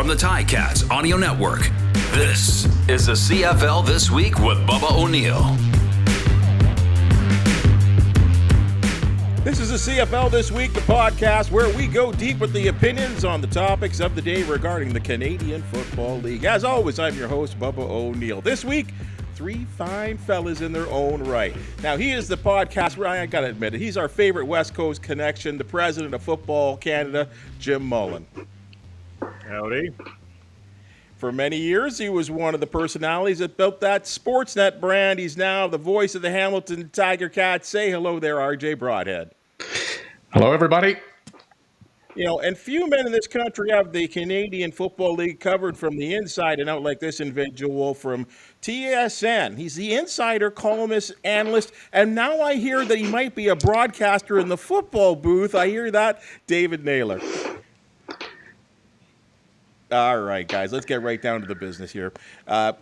from the Ticats Audio Network, this is the CFL This Week with Bubba O'Neil. This is the CFL This Week, the podcast where we go deep with the opinions on the topics of the day regarding the Canadian Football League. As always, I'm your host, Bubba O'Neil. This week, three fine fellas in their own right. Now, he is the podcast, I got to admit it, he's our favorite West Coast connection, the president of Football Canada, Jim Mullin. Howdy. For many years, he was one of the personalities that built that Sportsnet brand. He's now the voice of the Hamilton Tiger Cats. Say hello there, RJ Broadhead. Hello, everybody. You know, and few men in this country have the Canadian Football League covered from the inside and out like this individual from TSN. He's the insider, columnist, analyst, and now I hear that he might be a broadcaster in the football booth. I hear that, David Naylor. All right, guys, let's get right down to the business here. I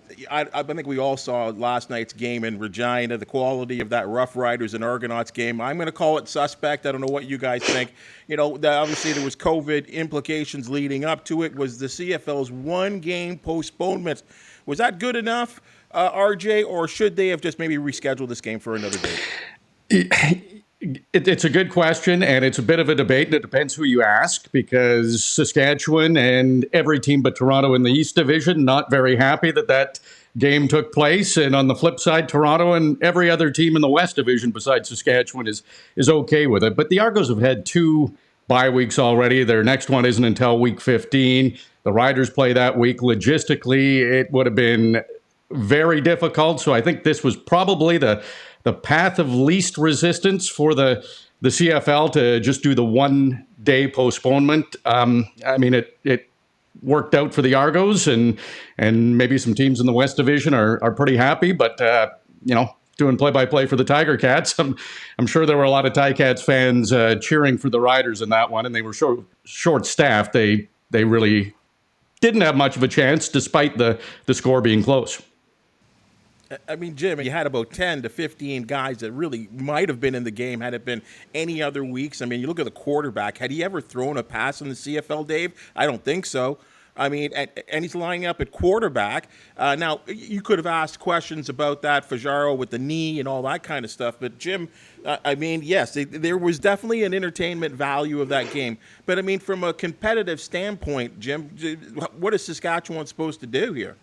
think we all saw last night's game in Regina, the quality of that Rough Riders and Argonauts game. I'm going to call it suspect. I don't know what you guys think. You know, obviously there was COVID implications leading up to it. Was the CFL's one-game postponement. Was that good enough, RJ, or should they have just maybe rescheduled this game for another day? It's a good question, and it's a bit of a debate, and it depends who you ask, because Saskatchewan and every team but Toronto in the East Division not very happy that game took place. And on the flip side, Toronto and every other team in the West Division besides Saskatchewan is okay with it. But the Argos have had 2 bye weeks already. Their next one isn't until week 15. The Riders play that week. Logistically, it would have been very difficult. So I think this was probably the path of least resistance for the CFL to just do the one-day postponement. I mean, it worked out for the Argos, and maybe some teams in the West Division are pretty happy. But doing play-by-play for the Tiger Cats, I'm sure there were a lot of Ticats fans cheering for the Riders in that one, and they were short-staffed. They really didn't have much of a chance, despite the score being close. I mean, Jim, you had about 10 to 15 guys that really might have been in the game had it been any other weeks. I mean, you look at the quarterback. Had he ever thrown a pass in the CFL, Dave? I don't think so. I mean, and he's lining up at quarterback. Now, you could have asked questions about that, Fajardo with the knee and all that kind of stuff. But, Jim, I mean, yes, there was definitely an entertainment value of that game. But, I mean, from a competitive standpoint, Jim, what is Saskatchewan supposed to do here?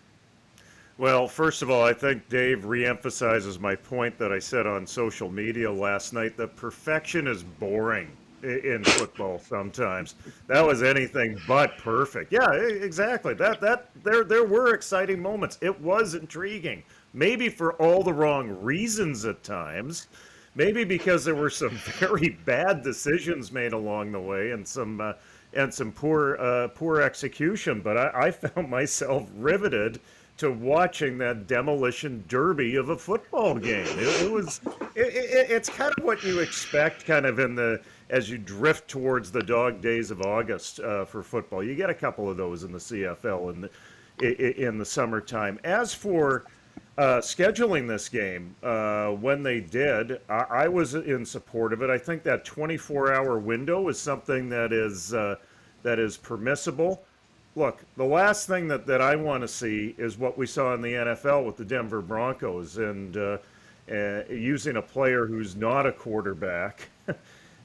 Well, first of all, I think Dave reemphasizes my point that I said on social media last night, that perfection is boring in football sometimes. That was anything but perfect. Yeah, exactly. There were exciting moments. It was intriguing. Maybe for all the wrong reasons at times. Maybe because there were some very bad decisions made along the way and some poor execution. But I found myself riveted to watching that demolition derby of a football game. It's kind of what you expect kind of as you drift towards the dog days of August for football. You get a couple of those in the CFL in the summertime. As for scheduling this game, when they did, I was in support of it. I think that 24-hour window is something that is permissible. Look, the last thing that I want to see is what we saw in the NFL with the Denver Broncos and using a player who's not a quarterback,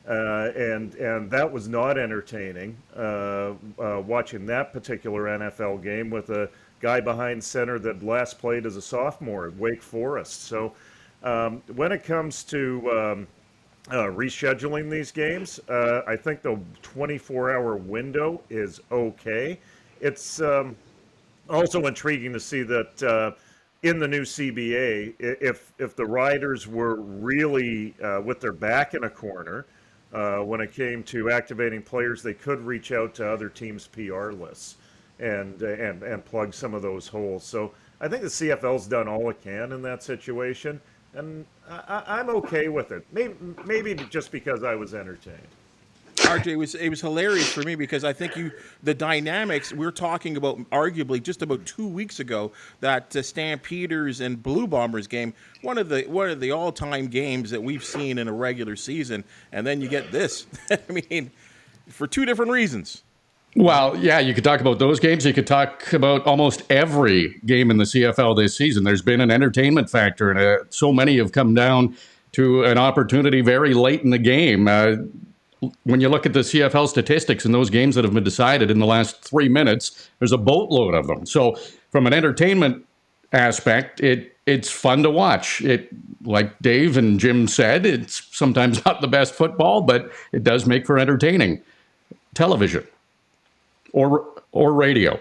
and that was not entertaining. Watching that particular NFL game with a guy behind center that last played as a sophomore at Wake Forest. So when it comes to rescheduling these games, I think the 24-hour window is okay. It's also intriguing to see that in the new CBA, if the Riders were really with their back in a corner when it came to activating players, they could reach out to other teams' PR lists and plug some of those holes. So I think the CFL's done all it can in that situation, and I'm okay with it. Maybe just because I was entertained. RJ, it was hilarious for me because I think the dynamics we're talking about arguably just about 2 weeks ago, that Stampeders and Blue Bombers game, one of the all-time games that we've seen in a regular season, and then you get this. I mean, for 2 different reasons. Well, yeah, you could talk about those games. You could talk about almost every game in the CFL this season. There's been an entertainment factor, and so many have come down to an opportunity very late in the game. When you look at the CFL statistics in those games that have been decided in the last 3 minutes, there's a boatload of them. So, from an entertainment aspect, it's fun to watch. It, like Dave and Jim said, it's sometimes not the best football, but it does make for entertaining television. Or radio.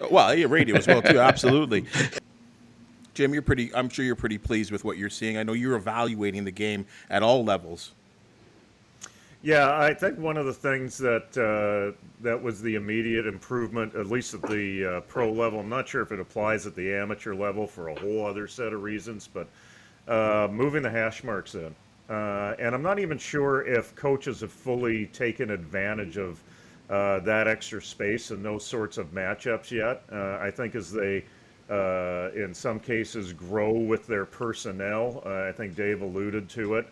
Well, yeah, radio as well too. Absolutely. Jim, I'm sure you're pretty pleased with what you're seeing. I know you're evaluating the game at all levels. Yeah, I think one of the things that was the immediate improvement, at least at the pro level. I'm not sure if it applies at the amateur level for a whole other set of reasons, but moving the hash marks in, and I'm not even sure if coaches have fully taken advantage of that extra space and those sorts of matchups yet. I think as they, in some cases, grow with their personnel, I think Dave alluded to it,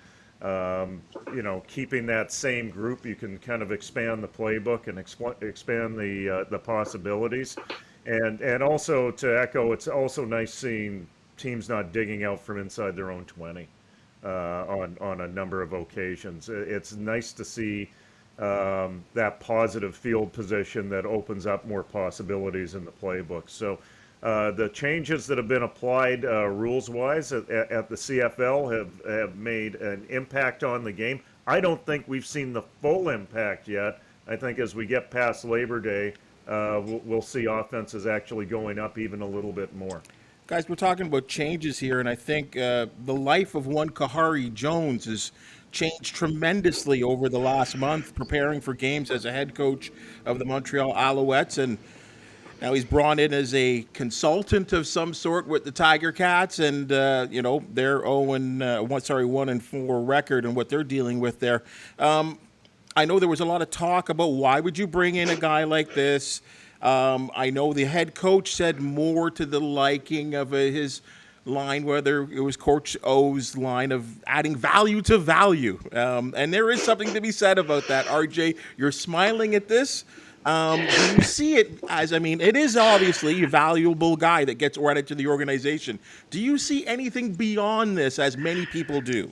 keeping that same group, you can kind of expand the playbook and expand the possibilities. And also to echo, it's also nice seeing teams not digging out from inside their own 20 on a number of occasions. It's nice to see that positive field position that opens up more possibilities in the playbook. So the changes that have been applied rules-wise at the CFL have made an impact on the game. I don't think we've seen the full impact yet. I think as we get past Labor Day, we'll see offenses actually going up even a little bit more. Guys, we're talking about changes here, and I think the life of one Kahari Jones has changed tremendously over the last month, preparing for games as a head coach of the Montreal Alouettes, and now he's brought in as a consultant of some sort with the Tiger Cats, and their 1-4 record and what they're dealing with there. I know there was a lot of talk about why would you bring in a guy like this. I know the head coach said more to the liking of his line, whether it was Coach O's line of adding value to value. And there is something to be said about that. RJ, you're smiling at this. Do you see it as, it is obviously a valuable guy that gets added to the organization. Do you see anything beyond this, as many people do?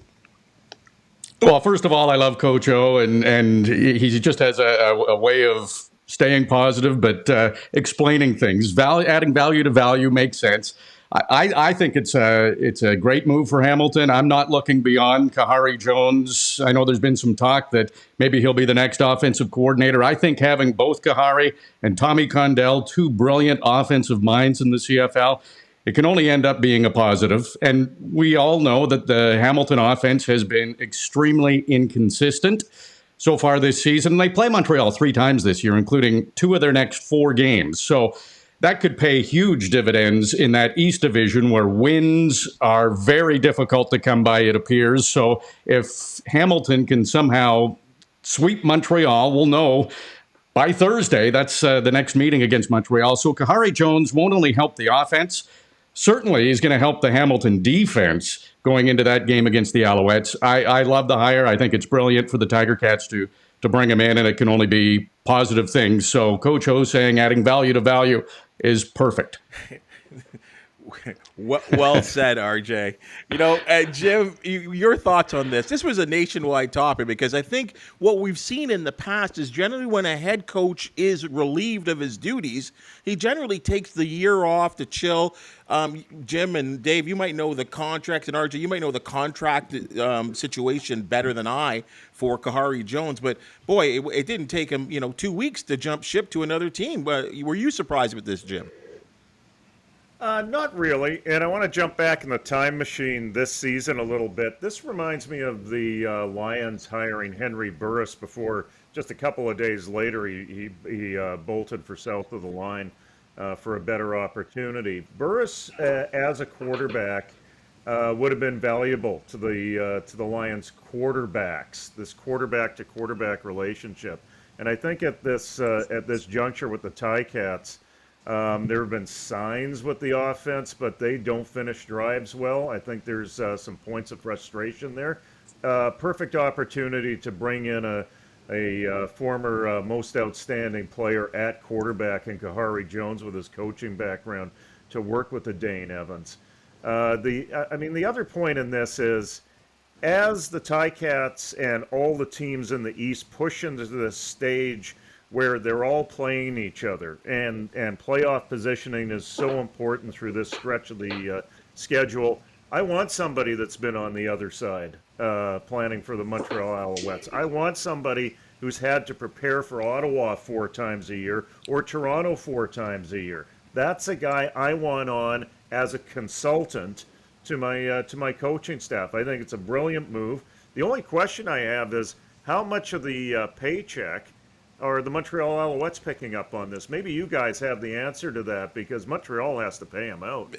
Well, first of all, I love Coach O, and he just has a way of staying positive, but explaining things. Adding value to value makes sense. I think it's a great move for Hamilton. I'm not looking beyond Kahari Jones. I know there's been some talk that maybe he'll be the next offensive coordinator. I think having both Kahari and Tommy Condell, two brilliant offensive minds in the CFL, it can only end up being a positive. And we all know that the Hamilton offense has been extremely inconsistent so far this season. They play Montreal 3 times this year, including 2 of their next 4 games. So that could pay huge dividends in that East Division where wins are very difficult to come by, it appears. So if Hamilton can somehow sweep Montreal, we'll know by Thursday. That's the next meeting against Montreal. So Kahari Jones won't only help the offense, certainly he's going to help the Hamilton defense going into that game against the Alouettes. I love the hire. I think it's brilliant for the Tiger Cats to bring him in, and it can only be positive things. So Coach O saying adding value to value is perfect. Well said, RJ. Jim, your thoughts on this? This was a nationwide topic because I think what we've seen in the past is generally when a head coach is relieved of his duties, he generally takes the year off to chill. Jim and Dave, you might know the contracts, and RJ, you might know the contract situation better than I for Kahari Jones. But boy, it didn't take him 2 weeks to jump ship to another team. But were you surprised with this, Jim? Not really, and I want to jump back in the time machine this season a little bit. This reminds me of the Lions hiring Henry Burris before just a couple of days later he bolted for south of the line for a better opportunity. Burris, as a quarterback, would have been valuable to the Lions quarterbacks, this quarterback-to-quarterback relationship. And I think at this juncture with the Ticats, there have been signs with the offense, but they don't finish drives well. I think there's some points of frustration there. Perfect opportunity to bring in a former most outstanding player at quarterback in Kahari Jones with his coaching background to work with the Dane Evans. The other point in this is, as the Ticats and all the teams in the East push into this stage where they're all playing each other, and playoff positioning is so important through this stretch of the schedule, I want somebody that's been on the other side planning for the Montreal Alouettes. I want somebody who's had to prepare for Ottawa 4 times a year or Toronto 4 times a year. That's a guy I want on as a consultant to my coaching staff. I think it's a brilliant move. The only question I have is, how much of the paycheck are the Montreal Alouettes picking up on this? Maybe you guys have the answer to that, because Montreal has to pay him out.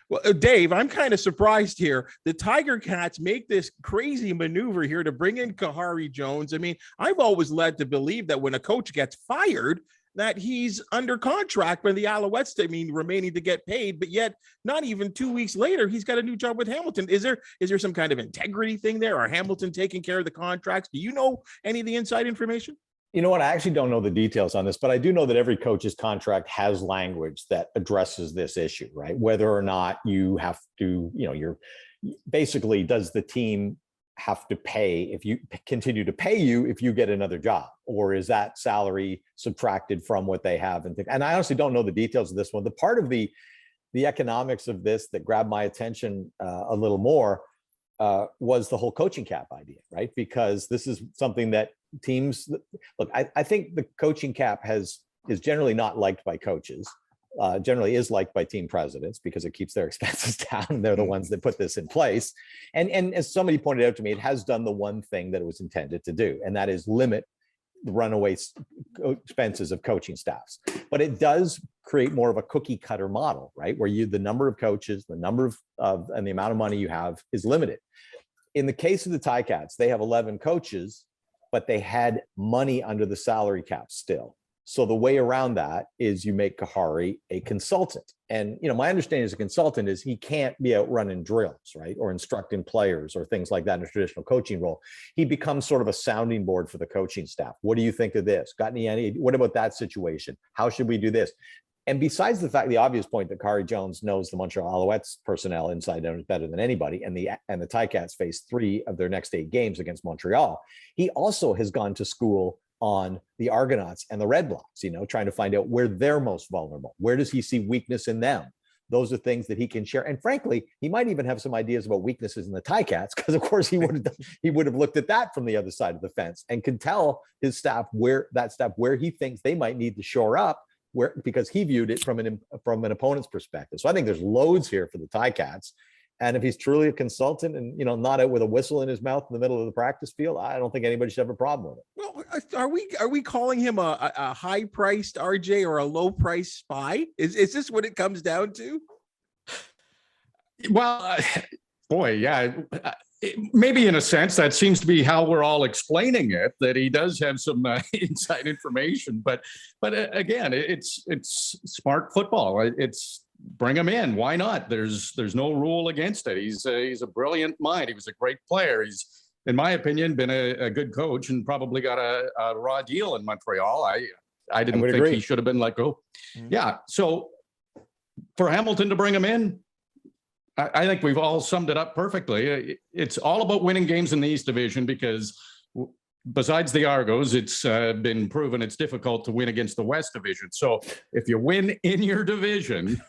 Well, Dave, I'm kind of surprised here. The Tiger Cats make this crazy maneuver here to bring in Kahari Jones. I mean, I've always led to believe that when a coach gets fired, that he's under contract by the Alouettes, remaining to get paid, but yet not even 2 weeks later, he's got a new job with Hamilton. Is there some kind of integrity thing there? Are Hamilton taking care of the contracts? Do you know any of the inside information? You know what? I actually don't know the details on this, but I do know that every coach's contract has language that addresses this issue, right? Whether or not you have to, you're basically, does the team have to pay if you continue to pay you if you get another job, or is that salary subtracted from what they have? And I honestly don't know the details of this one. The part of the economics of this that grabbed my attention a little more was the whole coaching cap idea, right? Because this is something that teams look. I think the coaching cap is generally not liked by coaches. Generally is liked by team presidents because it keeps their expenses down. They're the ones that put this in place. And as somebody pointed out to me, it has done the one thing that it was intended to do, and that is limit the runaway expenses of coaching staffs. But it does create more of a cookie cutter model, right? Where the number of coaches, the number of and the amount of money you have is limited. In the case of the Ticats, they have 11 coaches, but they had money under the salary cap still. So the way around that is you make Kahari a consultant. And, my understanding as a consultant is he can't be out running drills, right? Or instructing players or things like that in a traditional coaching role. He becomes sort of a sounding board for the coaching staff. What do you think of this? Got any, what about that situation? How should we do this? And besides the obvious point that Kahari Jones knows the Montreal Alouettes personnel inside out better than anybody, and the Ticats face 3 of their next 8 games against Montreal, he also has gone to school on the Argonauts and the Red Blacks, trying to find out where they're most vulnerable. Where does he see weakness in them? Those are things that he can share. And frankly, he might even have some ideas about weaknesses in the Ticats, because of course he would have looked at that from the other side of the fence and could tell his staff where he thinks they might need to shore up, because he viewed it from an opponent's perspective. So I think there's loads here for the Ticats. And if he's truly a consultant and, not out with a whistle in his mouth in the middle of the practice field, I don't think anybody should have a problem with it. Well, are we calling him a high-priced RJ or a low-priced spy? Is this what it comes down to? Well, boy, yeah. Maybe in a sense, that seems to be how we're all explaining it, that he does have some inside information. But again, it's smart football. It's bring him in. Why not? There's no rule against it. He's a brilliant mind. He was a great player. He's, in my opinion, been a good coach and probably got a raw deal in Montreal. I didn't think he should have been let go. Mm-hmm. Yeah. So for Hamilton to bring him in, I think we've all summed it up perfectly. It's all about winning games in the East Division, because besides the Argos, it's been proven it's difficult to win against the West Division. So if you win in your division,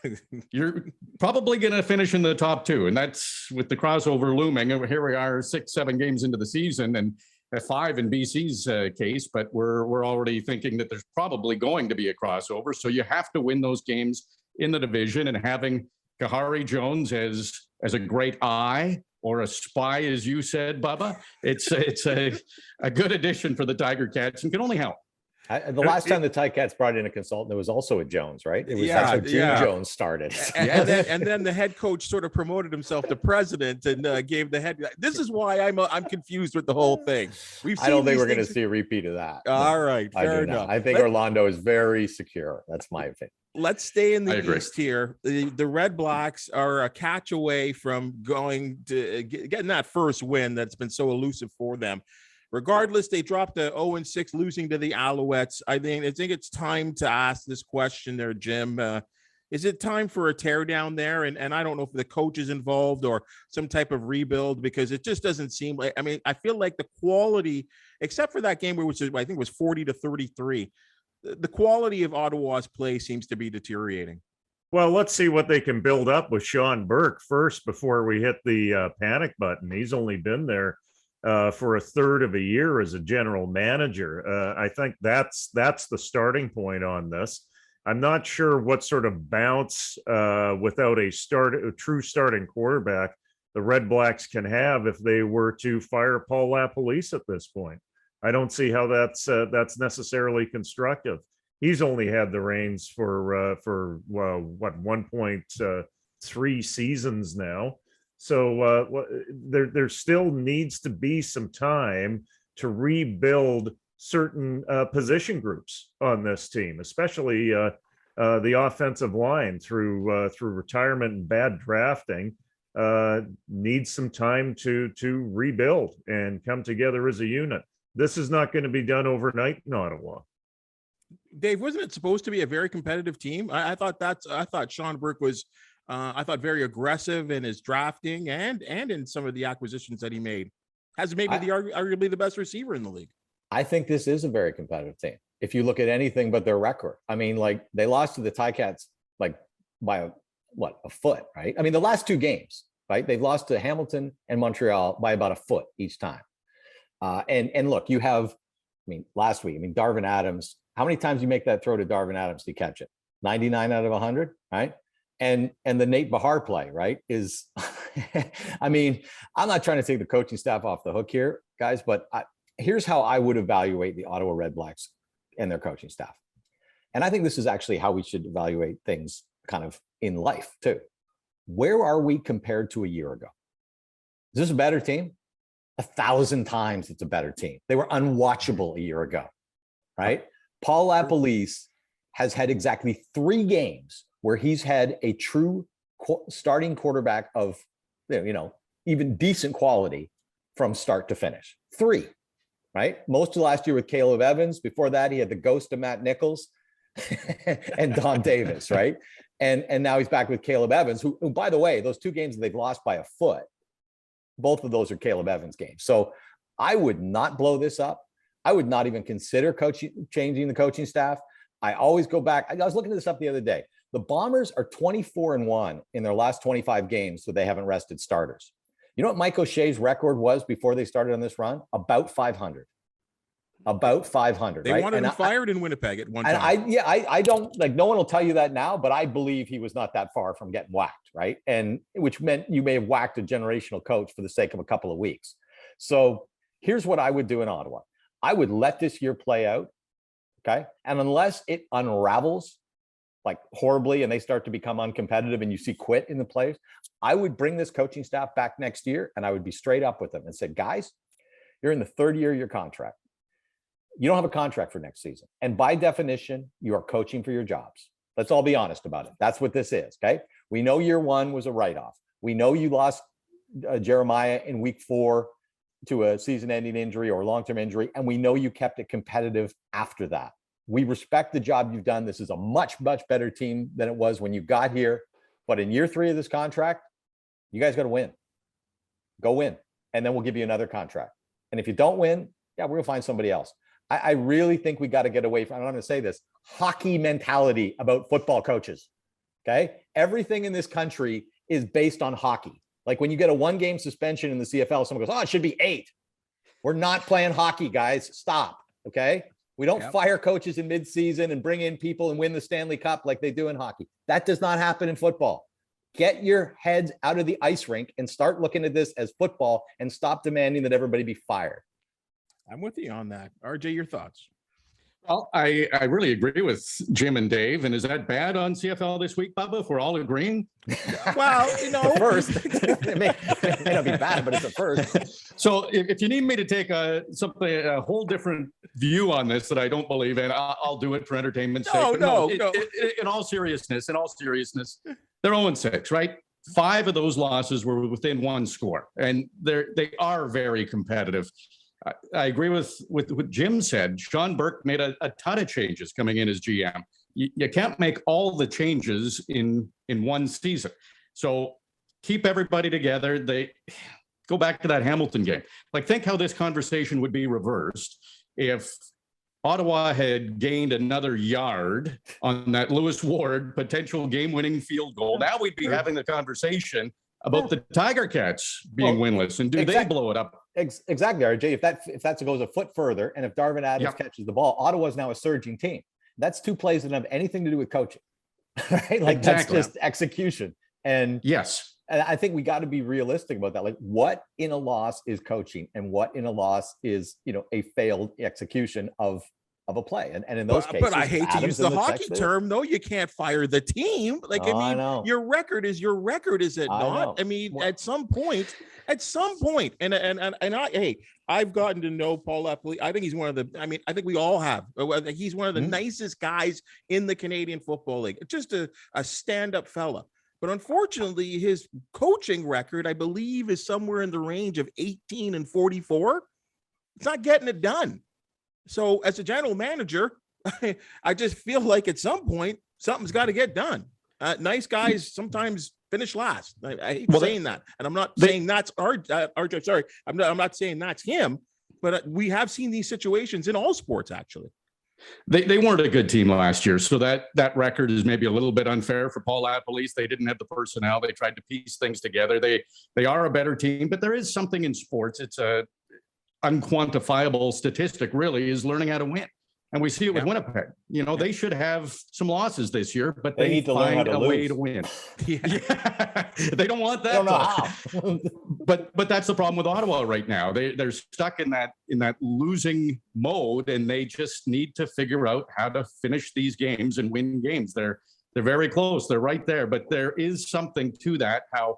you're probably going to finish in the top 2. And that's with the crossover looming. Here we are 6-7 games into the season, and 5 in BC's case, but we're already thinking that there's probably going to be a crossover. So you have to win those games in the division, and having Kahari Jones as a great eye, or a spy, as you said, Bubba, it's a good addition for the Tiger Cats and can only help. The last time the Ticats brought in a consultant, there was also a Jones, right? That's how June Jones started. And then the head coach sort of promoted himself to president and gave the head. This is why I'm confused with the whole thing. I don't think we're going to see a repeat of that. All right, fair enough. I think Orlando is very secure. That's my opinion. Let's stay in the East here. The Red Blacks are a catch away from going to getting that first win that's been so elusive for them. regardless, they dropped the 0-6, losing to the Alouettes. I think it's time to ask this question there, Jim. Is it time for a teardown there? And I don't know if the coach is involved or some type of rebuild, because it just doesn't seem like, I mean, I feel like the quality, except for that game, which I think was 40-33, the quality of Ottawa's play seems to be deteriorating. Well, let's see what they can build up with Sean Burke first before we hit the panic button. He's only been there for a third of a year as a general manager. I think that's the starting point on this. I'm not sure what sort of bounce without a true starting quarterback the Red Blacks can have if they were to fire Paul LaPolice at this point. I don't see how that's necessarily constructive. He's only had the reins for 1.3 seasons now. So there still needs to be some time to rebuild certain position groups on this team, especially the offensive line through retirement and bad drafting. Needs some time to rebuild and come together as a unit. This is not going to be done overnight in Ottawa. Dave, wasn't it supposed to be a very competitive team? I thought Sean Burke was very aggressive in his drafting and in some of the acquisitions that he made. Has maybe arguably the best receiver in the league. I think this is a very competitive team. If you look at anything but their record, I mean, like, they lost to the Ticats like by a foot, right? I mean, the last two games, right? They've lost to Hamilton and Montreal by about a foot each time. And look, you have, I mean, last week, Darvin Adams, how many times you make that throw to Darvin Adams to catch it? 99 out of 100, right? And the Nate Bahar play, right, is, I mean, I'm not trying to take the coaching staff off the hook here, guys, but here's how I would evaluate the Ottawa Red Blacks and their coaching staff. And I think this is actually how we should evaluate things kind of in life too. Where are we compared to a year ago? Is this a better team? 1,000 times it's a better team. They were unwatchable a year ago, right? Paul LaPolice has had exactly 3 games where he's had a true starting quarterback of, even decent quality from start to finish. 3, right? Most of last year with Caleb Evans. Before that, he had the ghost of Matt Nichols and Don Davis, right? And now he's back with Caleb Evans, who, by the way, those 2 games they've lost by a foot, both of those are Caleb Evans games. So I would not blow this up. I would not even consider changing the coaching staff. I always go back. I was looking this up the other day. The Bombers are 24-1 in their last 25 games, so they haven't rested starters. You know what Mike O'Shea's record was before they started on this run? About 500. About 500. They right? wanted him fired in Winnipeg at one time. I don't, like, no one will tell you that now, but I believe he was not that far from getting whacked, right? And which meant you may have whacked a generational coach for the sake of a couple of weeks. So here's what I would do in Ottawa. I would let this year play out, okay? And unless it unravels like horribly and they start to become uncompetitive and you see quit in the players, I would bring this coaching staff back next year and I would be straight up with them and said, guys, you're in the 3rd year of your contract. You don't have a contract for next season. And by definition, you are coaching for your jobs. Let's all be honest about it. That's what this is, okay? We know year 1 was a write-off. We know you lost Jeremiah in week 4 to a season-ending injury or long-term injury, and we know you kept it competitive after that. We respect the job you've done. This is a much, much better team than it was when you got here. But in year 3 of this contract, you guys got to win. Go win, and then we'll give you another contract. And if you don't win, we're going to find somebody else. I really think we got to get away from, I'm going to say this, hockey mentality about football coaches, okay? Everything in this country is based on hockey. Like when you get a 1-game suspension in the CFL, someone goes, it should be 8. We're not playing hockey, guys. Stop, okay? We don't fire coaches in midseason and bring in people and win the Stanley Cup like they do in hockey. That does not happen in football. Get your heads out of the ice rink and start looking at this as football and stop demanding that everybody be fired. I'm with you on that. RJ, your thoughts? Well, I really agree with Jim and Dave. And is that bad on CFL this week, Bubba, if we're all agreeing? Well, first, it may not be bad, but it's a first. So if you need me to take a whole different view on this that I don't believe in, I'll do it for entertainment's sake. No. In all seriousness, they're 0-6, right? 5 of those losses were within 1 score, and they are very competitive. I agree with what Jim said. Sean Burke made a ton of changes coming in as GM. You can't make all the changes in one season. So keep everybody together. They go back to that Hamilton game. Like, think how this conversation would be reversed if Ottawa had gained another yard on that Lewis Ward potential game-winning field goal. Now we'd be having the conversation about the Tiger Cats being winless, and do they blow it up? Exactly, RJ. If that goes a foot further, and if Darvin Adams catches the ball, Ottawa's now a surging team. That's two plays that don't have anything to do with coaching, right? Like, that's just execution. And yes, and I think we got to be realistic about that. Like, what in a loss is coaching, and what in a loss is, a failed execution of a play. And in those cases, but I hate to use the hockey term. No, you can't fire the team. Like, I mean, your record is your record, is it not? I mean, at some point, and I've gotten to know Paul Eppley. I think he's one of the, I think we all have. He's one of the nicest guys in the Canadian Football League. Just a stand-up fella. But unfortunately, his coaching record, I believe, is somewhere in the range of 18-44. It's not getting it done. So as a general manager, I just feel like at some point, something's got to get done. Nice guys sometimes finish last. I hate saying that. And I'm not saying that's RJ. Sorry. I'm not saying that's him, but we have seen these situations in all sports, actually. They weren't a good team last year, so that record is maybe a little bit unfair for Paul Eppley. They didn't have the personnel. They tried to piece things together. They are a better team, but there is something in sports. It's a unquantifiable statistic, really, is learning how to win. And we see it with Winnipeg. They should have some losses this year, but they need to find a way to win. They don't want that. I don't know how. but that's the problem with Ottawa right now. They're stuck in that losing mode, and they just need to figure out how to finish these games and win games. They're very close. They're right there, but there is something to that. How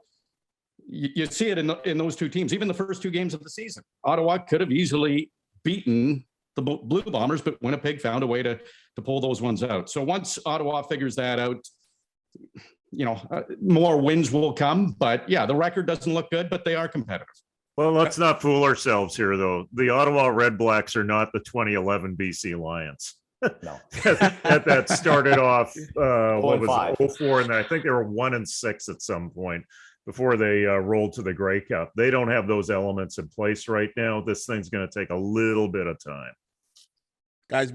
you see it in those two teams. Even the first two games of the season, Ottawa could have easily beaten the Blue Bombers, but Winnipeg found a way to pull those ones out. So once Ottawa figures that out, more wins will come. But the record doesn't look good, but they are competitive. Well, let's not fool ourselves here, though. The Ottawa Red Blacks are not the 2011 BC Lions. No. that started off 04, and I think they were 1-6 at some point before they rolled to the Grey Cup. They don't have those elements in place right now. This thing's going to take a little bit of time. Guys,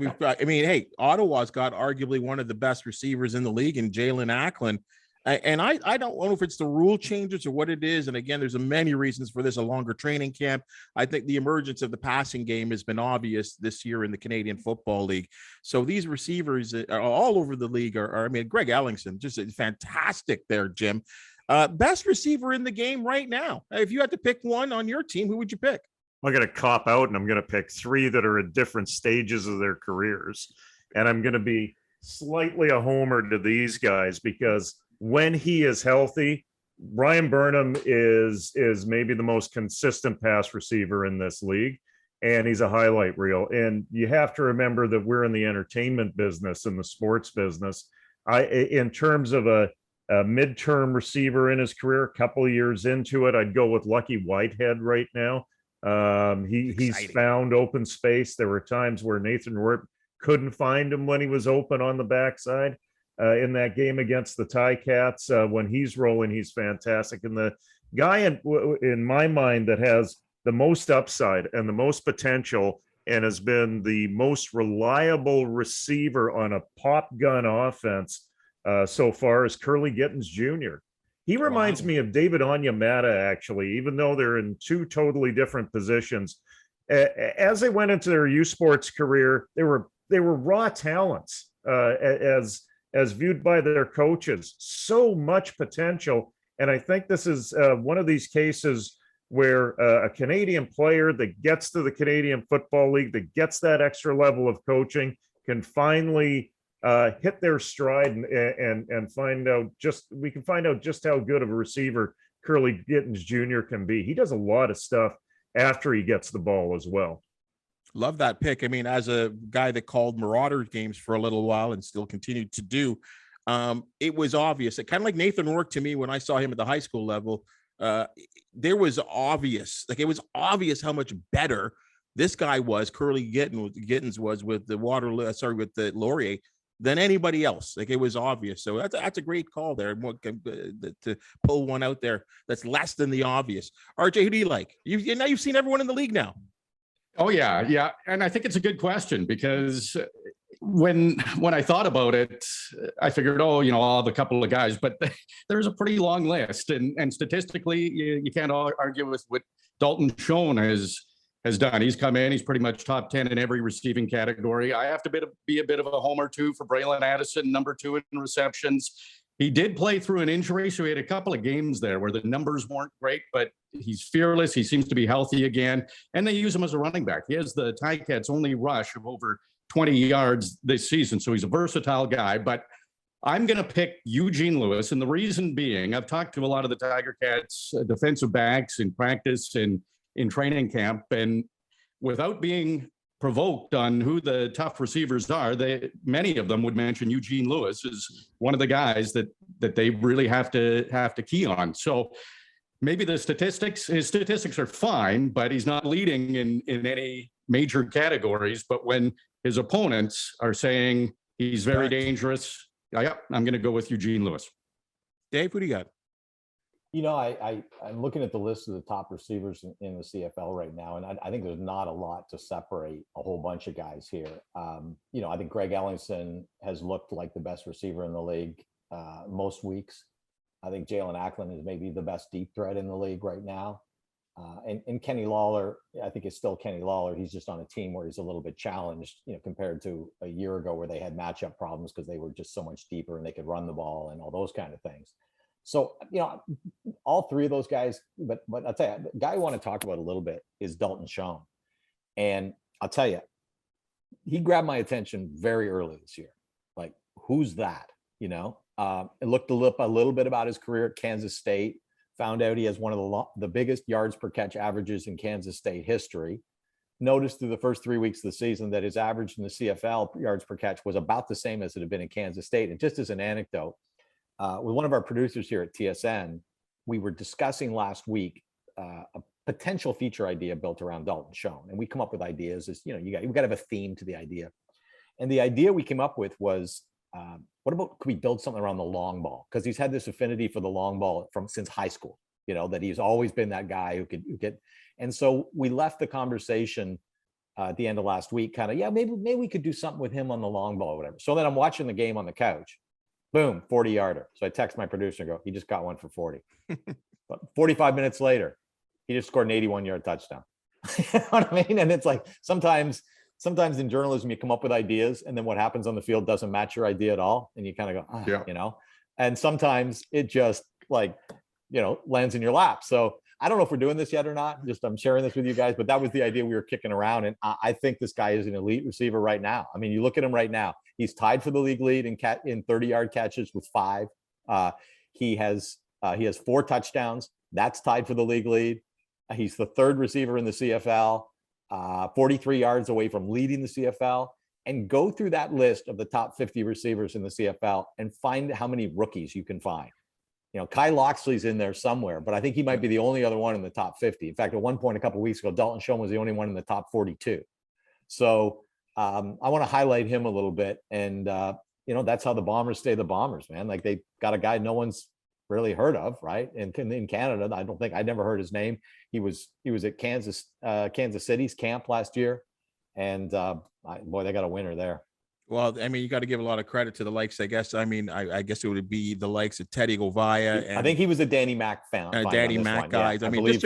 Ottawa's got arguably one of the best receivers in the league in Jalen Acklin. And I don't know if it's the rule changes or what it is. And again, there's many reasons for this, a longer training camp. I think the emergence of the passing game has been obvious this year in the Canadian Football League. So these receivers are all over the league Greg Ellingson, just fantastic there, Jim. Best receiver in the game right now. If you had to pick one on your team, who would you pick? I'm going to cop out, and I'm going to pick three that are at different stages of their careers. And I'm going to be slightly a homer to these guys because when he is healthy, Brian Burnham is maybe the most consistent pass receiver in this league, and he's a highlight reel. And you have to remember that we're in the entertainment business and the sports business. In terms of a midterm receiver in his career, a couple of years into it, I'd go with Lucky Whitehead right now. He's found open space. There were times where Nathan Rourke couldn't find him when he was open on the backside in that game against the Ticats. When he's rolling, he's fantastic. And the guy in my mind that has the most upside and the most potential and has been the most reliable receiver on a pop gun offense so far is Curly Gittins Jr. He reminds me of David Onyemata, actually, even though they're in two totally different positions. As they went into their youth sports career, they were raw talents as viewed by their coaches. So much potential, and I think this is one of these cases where a Canadian player that gets to the Canadian Football League, that gets that extra level of coaching, can finally hit their stride and find out we can find out just how good of a receiver Curly Gittins Jr. can be. He does a lot of stuff after he gets the ball as well. Love that pick. As a guy that called Marauders games for a little while and still continued to do, it was obvious. It kind of like Nathan Rourke to me when I saw him at the high school level. It was obvious how much better this guy was, Curly Gittins was with the with the Laurier, than anybody else. Like, it was obvious. So that's a great call there. To pull one out there that's less than the obvious. RJ, who do you like? You've seen everyone in the league now. Oh, yeah. And I think it's a good question, because when I thought about it, I figured, I'll have a couple of guys, but there's a pretty long list. And statistically, you can't argue with what Dalton Schoen has done. He's come in, he's pretty much top 10 in every receiving category. I have to be a bit of a homer too for Braylon Addison, number 2 in receptions. He did play through an injury, so he had a couple of games there where the numbers weren't great, but he's fearless. He seems to be healthy again, and they use him as a running back. He has the Ticats' only rush of over 20 yards this season, so he's a versatile guy. But I'm going to pick Eugene Lewis, and the reason being, I've talked to a lot of the Tiger Cats defensive backs in practice and in training camp, and without being provoked on who the tough receivers are, many of them would mention Eugene Lewis as one of the guys that they really have to key on. So maybe his statistics are fine, but he's not leading in any major categories. But when his opponents are saying he's very dangerous, I'm going to go with Eugene Lewis. Dave, who do you got? I'm looking at the list of the top receivers in the CFL right now, and I think there's not a lot to separate a whole bunch of guys here. I think Greg Ellingson has looked like the best receiver in the league most weeks. I think Jalen Ackland is maybe the best deep threat in the league right now. And Kenny Lawler, I think is still Kenny Lawler. He's just on a team where he's a little bit challenged, compared to a year ago where they had matchup problems because they were just so much deeper and they could run the ball and all those kind of things. So, all three of those guys, but I'll tell you, the guy I want to talk about a little bit is Dalton Schoen. And I'll tell you, he grabbed my attention very early this year. Like, who's that? I looked a little bit about his career at Kansas State, found out he has one of the biggest yards per catch averages in Kansas State history. Noticed through the first 3 weeks of the season that his average in the CFL yards per catch was about the same as it had been in Kansas State. And just as an anecdote, with one of our producers here at TSN, we were discussing last week a potential feature idea built around Dalton Schoen. And we come up with ideas as, you got to have a theme to the idea. And the idea we came up with was, what about, could we build something around the long ball? Because he's had this affinity for the long ball since high school, that he's always been that guy who could get. And so we left the conversation at the end of last week, maybe we could do something with him on the long ball or whatever. So then I'm watching the game on the couch. Boom, 40-yarder. So I text my producer and go, he just got one for 40. But 45 minutes later, he just scored an 81-yard touchdown. You know what I mean? And it's like, sometimes in journalism, you come up with ideas, and then what happens on the field doesn't match your idea at all. And you kind of go, and sometimes it just lands in your lap. So I don't know if we're doing this yet or not. I'm sharing this with you guys, but that was the idea we were kicking around. And I think this guy is an elite receiver right now. I mean, you look at him right now. He's tied for the league lead in 30-yard catches with 5. He has 4 touchdowns. That's tied for the league lead. He's the 3rd receiver in the CFL, 43 yards away from leading the CFL. And go through that list of the top 50 receivers in the CFL and find how many rookies you can find. Kai Loxley's in there somewhere, but I think he might be the only other one in the top 50. In fact, at one point a couple of weeks ago, Dalton Schoen was the only one in the top 42. So I want to highlight him a little bit. And, that's how the Bombers stay the Bombers, man. Like, they got a guy no one's really heard of, right? And in Canada, I never heard his name. He was at Kansas City's camp last year. And boy, they got a winner there. Well, I mean, you got to give a lot of credit to the likes, I guess. I mean, I guess it would be the likes of Teddy Govaya. I think he was a Danny Mac fan. Danny Mac guys. Yeah. I mean,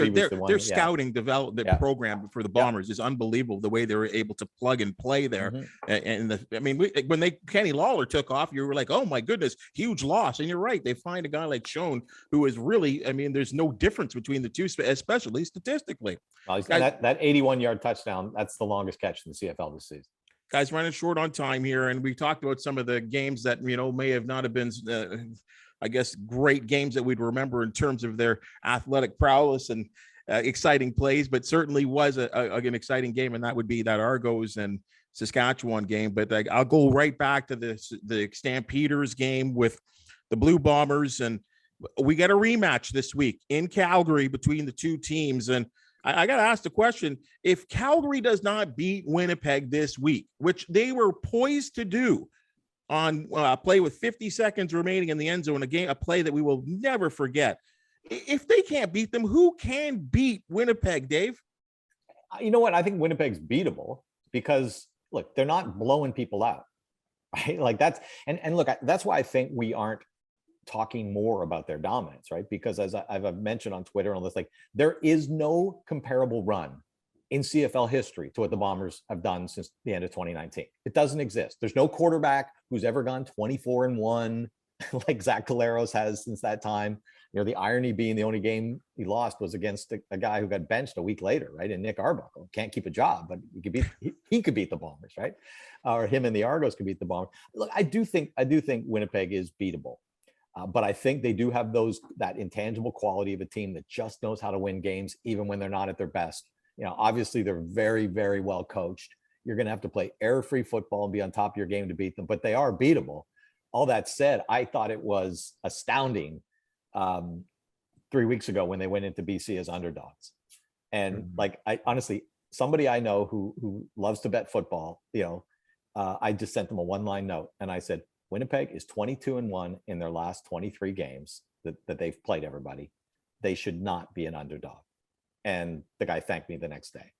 their scouting development program for the Bombers is unbelievable. The way they were able to plug and play there. Mm-hmm. When Kenny Lawler took off, you were like, oh my goodness, huge loss. And you're right. They find a guy like Schoen who is really, there's no difference between the two, especially statistically. Well, that 81-yard touchdown, that's the longest catch in the CFL this season. Guys, running short on time here, and we talked about some of the games that may have not have been, I guess, great games that we'd remember in terms of their athletic prowess and exciting plays, but certainly was an exciting game, and that would be that Argos and Saskatchewan game. But I'll go right back to the Stampeders game with the Blue Bombers, and we get a rematch this week in Calgary between the two teams, and I got to ask the question, if Calgary does not beat Winnipeg this week, which they were poised to do on play with 50 seconds remaining in the end zone, a play that we will never forget. If they can't beat them, who can beat Winnipeg, Dave? You know what? I think Winnipeg's beatable because, look, they're not blowing people out, right? Like that's, and look, that's why I think we aren't talking more about their dominance, right? Because as I've mentioned on Twitter and all this, like there is no comparable run in CFL history to what the Bombers have done since the end of 2019. It doesn't exist. There's no quarterback who's ever gone 24-1 like Zach Collaros has since that time. You know, the irony being the only game he lost was against a guy who got benched a week later, right? And Nick Arbuckle can't keep a job, but he could beat the Bombers, right? Or him and the Argos could beat the Bombers. Look, I do think Winnipeg is beatable. But I think they do have that intangible quality of a team that just knows how to win games, even when they're not at their best. You know, obviously they're very, very well coached. You're going to have to play error-free football and be on top of your game to beat them, but they are beatable. All that said, I thought it was astounding 3 weeks ago when they went into BC as underdogs. And like, I honestly, somebody I know who loves to bet football, you know, I just sent them a one-line note and I said, Winnipeg is 22-1 in their last 23 games that they've played everybody. They should not be an underdog. And the guy thanked me the next day.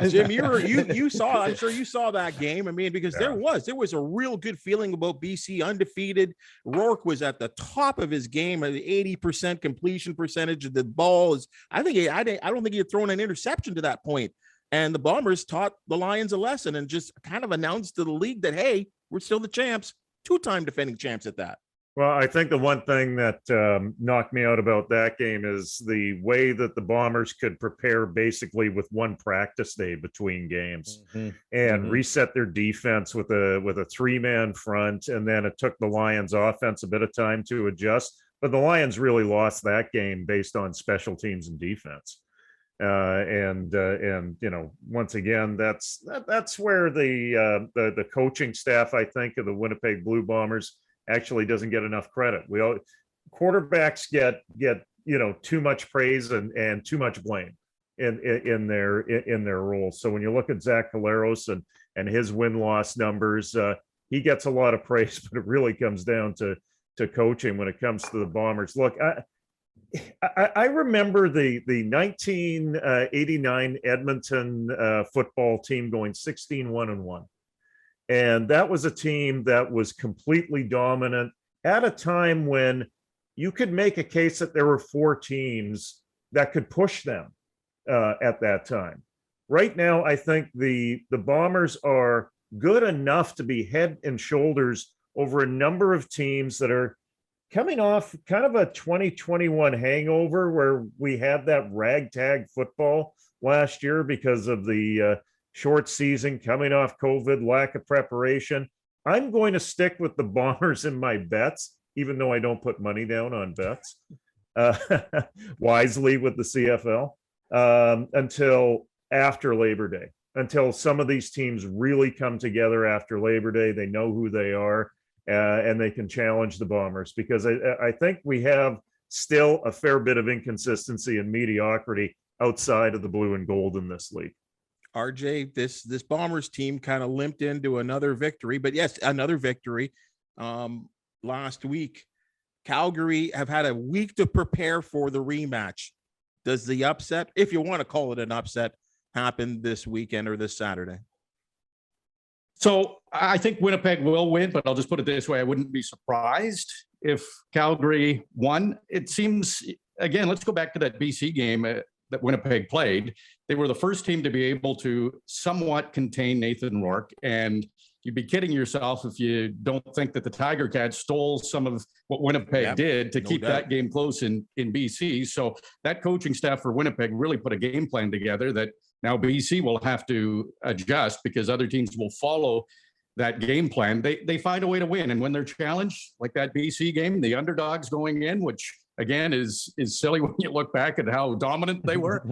Jim, you saw, I'm sure you saw that game. I mean, because there was a real good feeling about BC undefeated. Rourke was at the top of his game at the 80% completion percentage of the ball. I don't think he had thrown an interception to that point. And the Bombers taught the Lions a lesson and just kind of announced to the league that, hey, we're still the champs, two-time defending champs at that. Well, I think the one thing that knocked me out about that game is the way that the Bombers could prepare basically with one practice day between games and reset their defense with a three-man front. And then it took the Lions offense a bit of time to adjust. But the Lions really lost that game based on special teams and defense. And you know, once again, that's where the coaching staff, I think, of the Winnipeg Blue Bombers actually doesn't get enough credit. Quarterbacks get you know, too much praise and too much blame in their roles. So when you look at Zach Collaros and his win-loss numbers, he gets a lot of praise, but it really comes down to coaching when it comes to the Bombers. Look, I remember the 1989 Edmonton football team going 16-1-1. And that was a team that was completely dominant at a time when you could make a case that there were four teams that could push them at that time. Right now, I think the Bombers are good enough to be head and shoulders over a number of teams that are coming off kind of a 2021 hangover where we had that ragtag football last year because of the short season, coming off COVID, lack of preparation. I'm going to stick with the Bombers in my bets, even though I don't put money down on bets wisely with the CFL until after Labor Day, until some of these teams really come together after Labor Day. They know who they are. And they can challenge the Bombers, because I think we have still a fair bit of inconsistency and mediocrity outside of the blue and gold in this league. RJ, this Bombers team kind of limped into another victory, but yes, another victory last week. Calgary have had a week to prepare for the rematch. Does the upset, if you want to call it an upset, happen this weekend or this Saturday? So I think Winnipeg will win, but I'll just put it this way. I wouldn't be surprised if Calgary won. It seems, again, let's go back to that BC game that Winnipeg played. They were the first team to be able to somewhat contain Nathan Rourke. And you'd be kidding yourself if you don't think that the Tiger Cats stole some of what Winnipeg did to keep that game close in BC. So that coaching staff for Winnipeg really put a game plan together that now BC will have to adjust, because other teams will follow that game plan. They find a way to win. And when they're challenged, like that BC game, the underdogs going in, which again is silly when you look back at how dominant they were.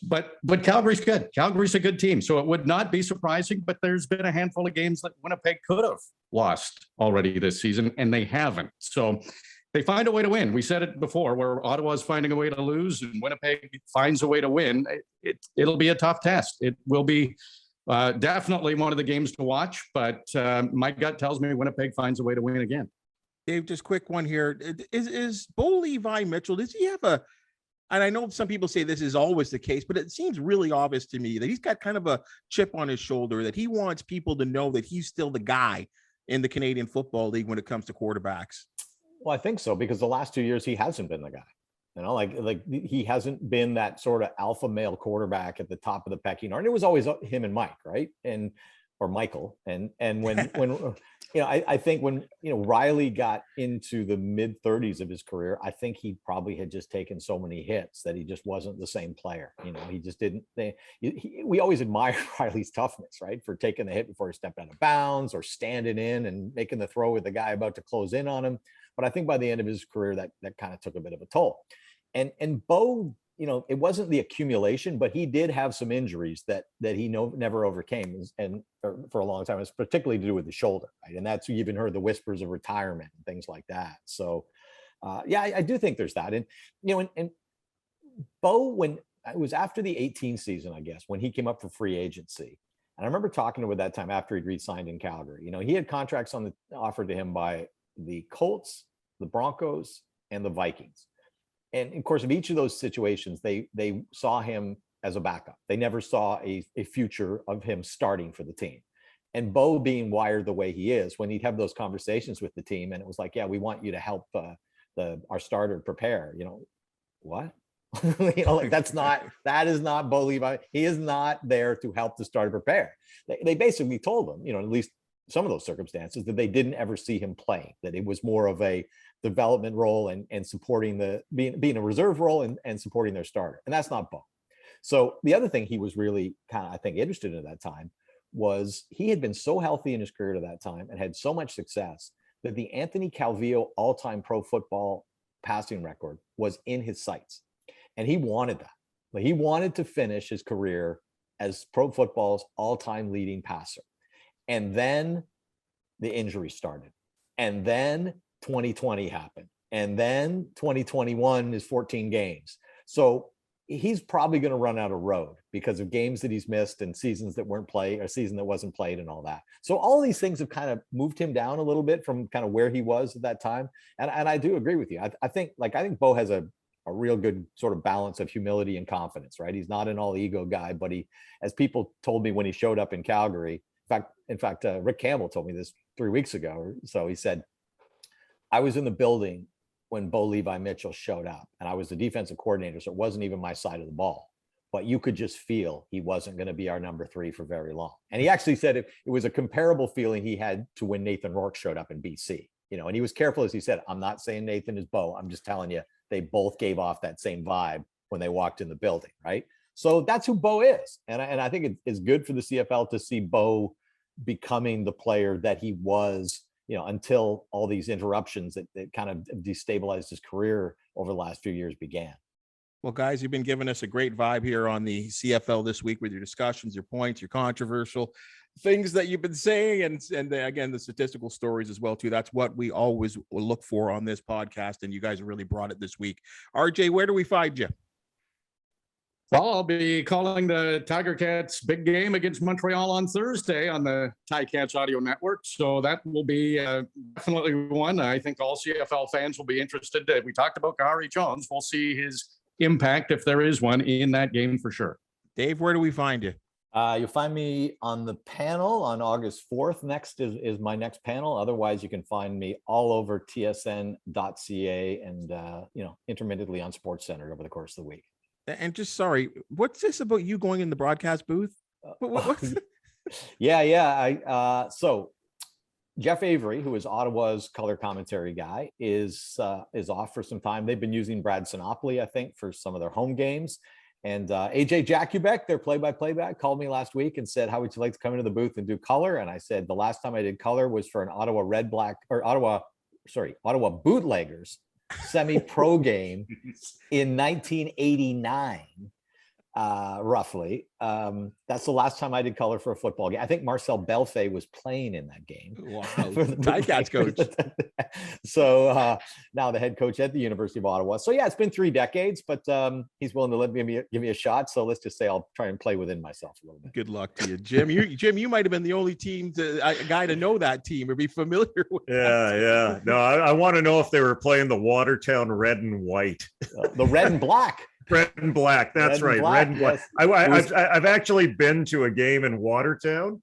But Calgary's good. Calgary's a good team. So it would not be surprising, but there's been a handful of games that Winnipeg could have lost already this season, and they haven't. So they find a way to win. We said it before, where Ottawa's finding a way to lose and Winnipeg finds a way to win. It'll be a tough test. It will be definitely one of the games to watch, but my gut tells me Winnipeg finds a way to win again. Dave, just quick one here. Is Bo Levi Mitchell, does he have a, and I know some people say this is always the case, but it seems really obvious to me that he's got kind of a chip on his shoulder, that he wants people to know that he's still the guy in the Canadian Football League when it comes to quarterbacks. Well, I think so, because the last 2 years he hasn't been the guy. Like he hasn't been that sort of alpha male quarterback at the top of the pecking order. And it was always him and Mike, right? Or Michael. And when I think when Riley got into the mid 30s of his career, I think he probably had just taken so many hits that he just wasn't the same player. He just didn't. We always admired Riley's toughness, right, for taking the hit before he stepped out of bounds or standing in and making the throw with the guy about to close in on him. But I think by the end of his career, that kind of took a bit of a toll. And Bo, it wasn't the accumulation, but he did have some injuries that he never overcame, and for a long time. It's particularly to do with the shoulder, right? And that's, you even heard the whispers of retirement and things like that. So, I do think there's that. And and Bo, when it was after the 18 season, I guess, when he came up for free agency, and I remember talking to him at that time after he'd re-signed in Calgary. He had contracts offered to him by the Colts, the Broncos, and the Vikings. And of course, of each of those situations, they saw him as a backup. They never saw a future of him starting for the team. And Bo, being wired the way he is, when he'd have those conversations with the team, and it was like, yeah, we want you to help our starter prepare. What? That is not Bo Levi. He is not there to help the starter prepare. They basically told him, at least some of those circumstances, that they didn't ever see him playing, that it was more of a development role and supporting being a reserve role and supporting their starter. And that's not Bo. So the other thing he was really kind of, I think, interested in at that time was he had been so healthy in his career to that time and had so much success that the Anthony Calvillo all-time pro football passing record was in his sights. And he wanted that. But he wanted to finish his career as pro football's all-time leading passer. And then the injury started. And then 2020 happened. And then 2021 is 14 games. So he's probably going to run out of road because of games that he's missed and seasons that weren't played, or season that wasn't played, and all that. So all these things have kind of moved him down a little bit from kind of where he was at that time. And I do agree with you. I think Bo has a real good sort of balance of humility and confidence, right? He's not an all ego guy, but he, as people told me when he showed up in Calgary, in fact, Rick Campbell told me this 3 weeks ago. So he said, I was in the building when Bo Levi Mitchell showed up, and I was the defensive coordinator, so it wasn't even my side of the ball. But you could just feel he wasn't going to be our number 3 for very long. And he actually said it was a comparable feeling he had to when Nathan Rourke showed up in BC. And he was careful, as he said, I'm not saying Nathan is Bo. I'm just telling you, they both gave off that same vibe when they walked in the building, right? So that's who Bo is. And I think it is good for the CFL to see Bo becoming the player that he was, until all these interruptions that kind of destabilized his career over the last few years began. Well, guys, you've been giving us a great vibe here on the CFL this week with your discussions, your points, your controversial things that you've been saying, and again, the statistical stories as well, too. That's what we always will look for on this podcast, and you guys really brought it this week. RJ, where do we find you? Well, I'll be calling the Tiger Cats big game against Montreal on Thursday on the Ticats audio network. So that will be definitely one. I think all CFL fans will be interested. We talked about Kahari Jones. We'll see his impact, if there is one, in that game for sure. Dave, where do we find you? You'll find me on the panel on August 4th. Next is my next panel. Otherwise, you can find me all over tsn.ca and, intermittently on SportsCenter over the course of the week. And just sorry, what's this about you going in the broadcast booth? What's So Jeff Avery, who is Ottawa's color commentary guy, is off for some time. They've been using Brad Sinopoli, I think, for some of their home games. And AJ Jakubek, their play-by-play guy, called me last week and said, how would you like to come into the booth and do color? And I said, the last time I did color was for an Ottawa Bootleggers semi-pro game in 1989. roughly. That's the last time I did color for a football game. I think Marcel Belfay was playing in that game. Wow, Ticats coach. So now the head coach at the University of Ottawa. So yeah, it's been 3 decades, but he's willing to let me give me a shot. So let's just say I'll try and play within myself a little bit. Good luck to you, Jim. You might have been the only guy to know that team or be familiar with. Yeah. No, I want to know if they were playing the Watertown red and white. The red and black. Red and black. That's right. Red and black. Yes. I've actually been to a game in Watertown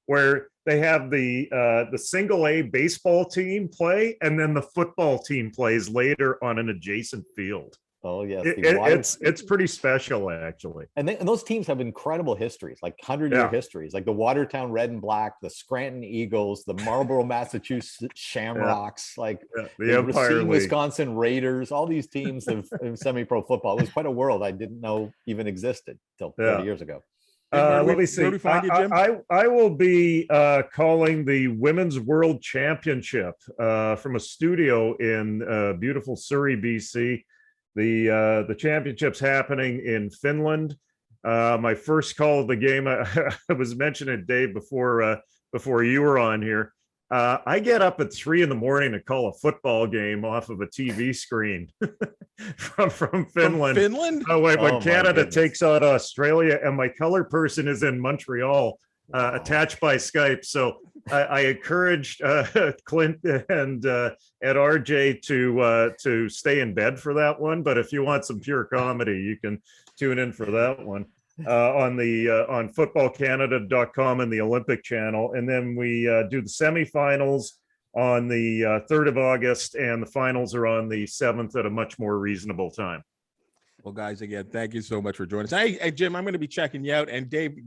where they have the single A baseball team play, and then the football team plays later on an adjacent field. Oh yes, it's pretty special actually. And those teams have incredible histories, like 100-year histories, like the Watertown Red and Black, the Scranton Eagles, the Marlborough, Massachusetts Shamrocks, the Empire League. Wisconsin Raiders. All these teams of semi-pro football. It was quite a world I didn't know even existed till 30 years ago. Let me see. I will be calling the Women's World Championship from a studio in beautiful Surrey, BC. The championship's happening in Finland. My first call of the game, I was mentioning Dave before you were on here. I get up at 3 a.m. to call a football game off of a TV screen from Finland. From Finland? When Canada takes out Australia, and my color person is in Montreal, attached by Skype. So I encouraged Clint and RJ to stay in bed for that one. But if you want some pure comedy, you can tune in for that one on footballcanada.com and the Olympic Channel. And then we do the semifinals on the 3rd of August, and the finals are on the 7th at a much more reasonable time. Well, guys, again, thank you so much for joining us. Hey, Jim, I'm going to be checking you out. And Dave,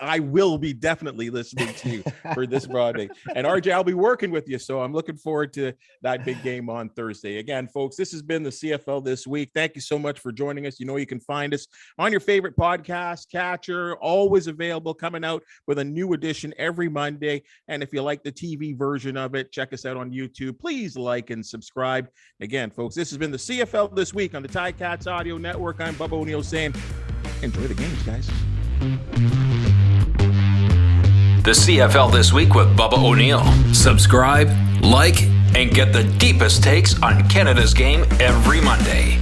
I will be definitely listening to you for this Broadway. And RJ, I'll be working with you. So I'm looking forward to that big game on Thursday. Again, folks, this has been the CFL This Week. Thank you so much for joining us. You know, you can find us on your favorite podcast catcher, always available, coming out with a new edition every Monday. And if you like the TV version of it, check us out on YouTube. Please like and subscribe. Again, folks, this has been the CFL This Week on the Ticats Audio Network. I'm Bubba O'Neil saying, enjoy the games, guys. The CFL This Week with Bubba O'Neil. Subscribe, like, and get the deepest takes on Canada's game every Monday.